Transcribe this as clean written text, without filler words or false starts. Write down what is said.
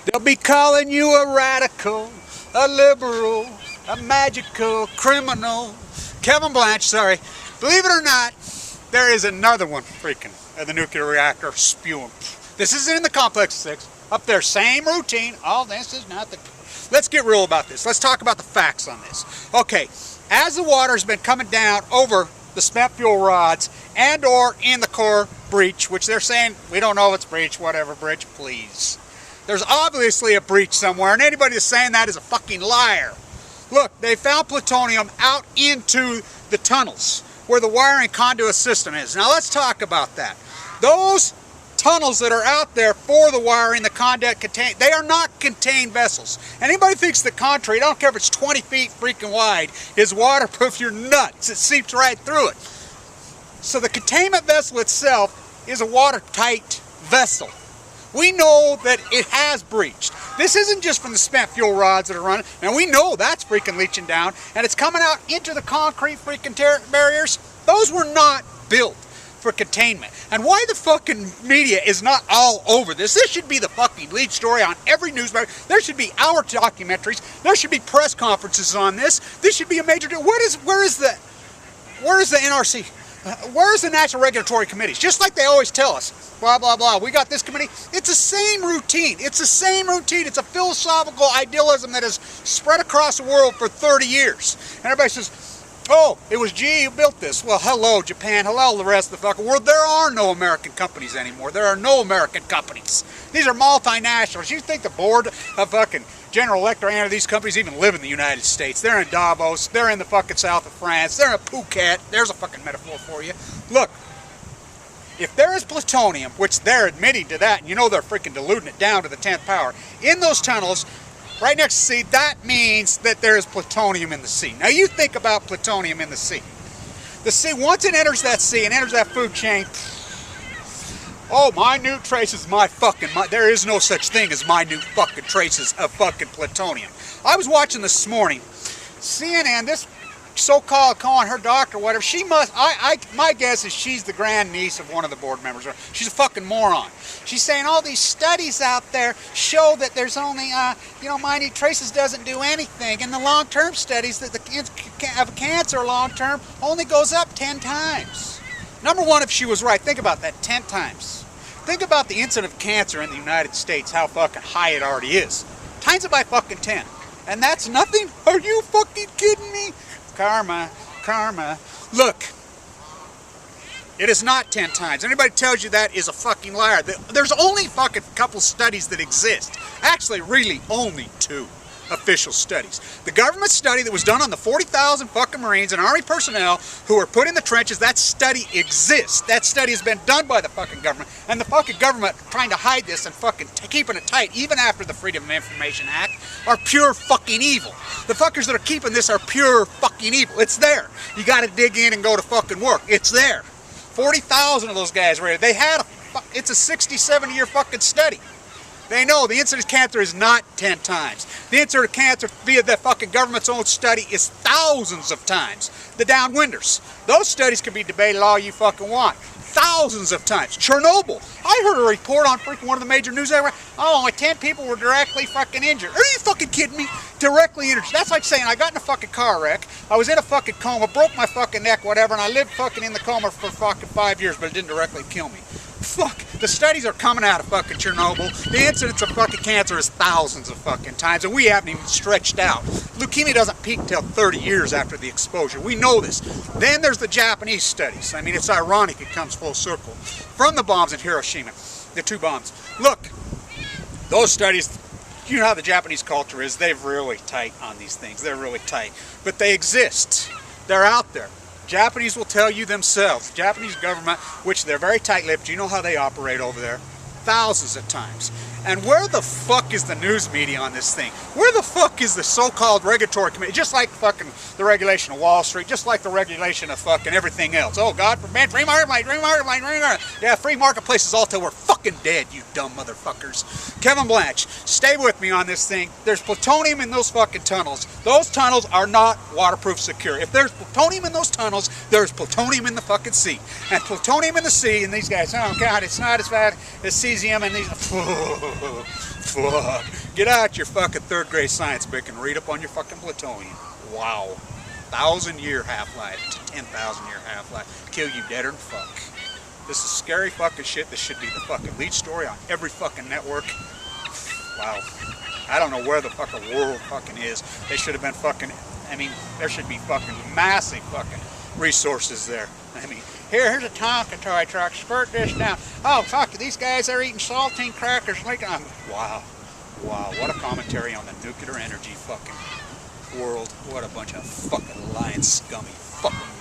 They'll be calling you a radical, a liberal, a magical criminal. Kevin Blanche, sorry. Believe it or not, there is another one freaking at the nuclear reactor spewing. This isn't in the complex 6. Up there, same routine. Oh, this is not the... Let's get real about this. Let's talk about the facts on this. Okay, as the water's been coming down over the spent fuel rods and or in the core breach, which they're saying, we don't know if it's breach, whatever, breach, please. There's obviously a breach somewhere, and anybody that's saying that is a fucking liar. Look, they found plutonium out into the tunnels where the wiring conduit system is. Now let's talk about that. Those tunnels that are out there for the wiring, the conduit contain, they are not contained vessels. Anybody thinks the concrete, I don't care if it's 20 feet freaking wide, is waterproof, you're nuts. It seeps right through it. So the containment vessel itself is a watertight vessel. We know that it has breached. This isn't just from the spent fuel rods that are running, and we know that's freaking leaching down, and it's coming out into the concrete freaking barriers. Those were not built for containment. And why the fucking media is not all over this? This should be the fucking lead story on every newspaper. There should be our documentaries. There should be press conferences on this. This should be a major deal. Where is the NRC? Where's the National Regulatory Committees? Just like they always tell us, blah, blah, blah. We got this committee. It's the same routine. It's the same routine. It's a philosophical idealism that has spread across the world for 30 years. And everybody says, oh, it was GE who built this. Well, hello, Japan. Hello, the rest of the fucking world. There are no American companies anymore. There are no American companies. These are multinationals. You think the board of fucking General Electric and these companies even live in the United States? They're in Davos. They're in the fucking south of France. They're in Phuket. There's a fucking metaphor for you. Look, if there is plutonium, which they're admitting to that, and you know they're freaking diluting it down to the 10th power, in those tunnels, right next to the sea, that means that there is plutonium in the sea. Now you think about plutonium in the sea. The sea, once it enters that sea and enters that food chain, oh, minute traces, there is no such thing as minute fucking traces of fucking plutonium. I was watching this morning, CNN, this so-called calling her doctor, whatever, she must, my guess is she's the grandniece of one of the board members. She's a fucking moron. She's saying all these studies out there show that there's only, minute traces doesn't do anything. And the long-term studies that of cancer long-term only goes up 10 times. Number one, if she was right, think about that, 10 times. Think about the incidence of cancer in the United States, how fucking high it already is. Times it by fucking 10. And that's nothing? Are you fucking kidding me? Karma, karma. Look, it is not 10 times. Anybody tells you that is a fucking liar. There's only fucking couple studies that exist. Actually, really only 2 official studies. The government study that was done on the 40,000 fucking Marines and Army personnel who were put in the trenches, that study exists. That study has been done by the fucking government, and the fucking government trying to hide this and fucking keeping it tight even after the Freedom of Information Act are pure fucking evil. The fuckers that are keeping this are pure fucking evil. It's there. You gotta dig in and go to fucking work. It's there. 40,000 of those guys were there. They had it's a 60-70 year fucking study. They know the incidence of cancer is not 10 times. The incidence of cancer via the fucking government's own study is thousands of times. The downwinders. Those studies can be debated all you fucking want. Thousands of times. Chernobyl. I heard a report on freaking one of the major news outlets. Oh, only 10 people were directly fucking injured. Are you fucking kidding me? Directly injured. That's like saying I got in a fucking car wreck. I was in a fucking coma, broke my fucking neck, whatever, and I lived fucking in the coma for fucking 5 years, but it didn't directly kill me. Fuck, the studies are coming out of fucking Chernobyl. The incidence of fucking cancer is thousands of fucking times, and we haven't even stretched out. Leukemia doesn't peak till 30 years after the exposure. We know this. Then there's the Japanese studies. I mean, it's ironic it comes full circle. From the bombs in Hiroshima, the 2 bombs. Look, those studies, you know how the Japanese culture is. They're really tight on these things. They're really tight. But they exist. They're out there. Japanese will tell you themselves, Japanese government, which they're very tight-lipped, you know how they operate over there, thousands of times. And where the fuck is the news media on this thing? Where the fuck is the so-called regulatory committee? Just like fucking the regulation of Wall Street, just like the regulation of fucking everything else. Oh, God forbid, free marketplace, free marketplace, free marketplace. Yeah, free marketplaces all till we're fucking dead, you dumb motherfuckers. Kevin Blanche, stay with me on this thing. There's plutonium in those fucking tunnels. Those tunnels are not waterproof secure. If there's plutonium in those tunnels, there's plutonium in the fucking sea. And plutonium in the sea, and these guys, oh God, it's not as bad as cesium and these... Fuck. Get out your fucking third grade science book and read up on your fucking plutonium. Wow. 1,000-year half-life to 10,000-year half-life. Kill you deader than fuck. This is scary fucking shit. This should be the fucking lead story on every fucking network. Wow. I don't know where the fucking world fucking is. They should have been fucking, I mean, there should be fucking massive fucking resources there. I mean, here's a Tonka toy truck, squirt this down. Oh, fuck, these guys are eating saltine crackers. Wow. Wow, what a commentary on the nuclear energy fucking world. What a bunch of fucking lying, scummy fucking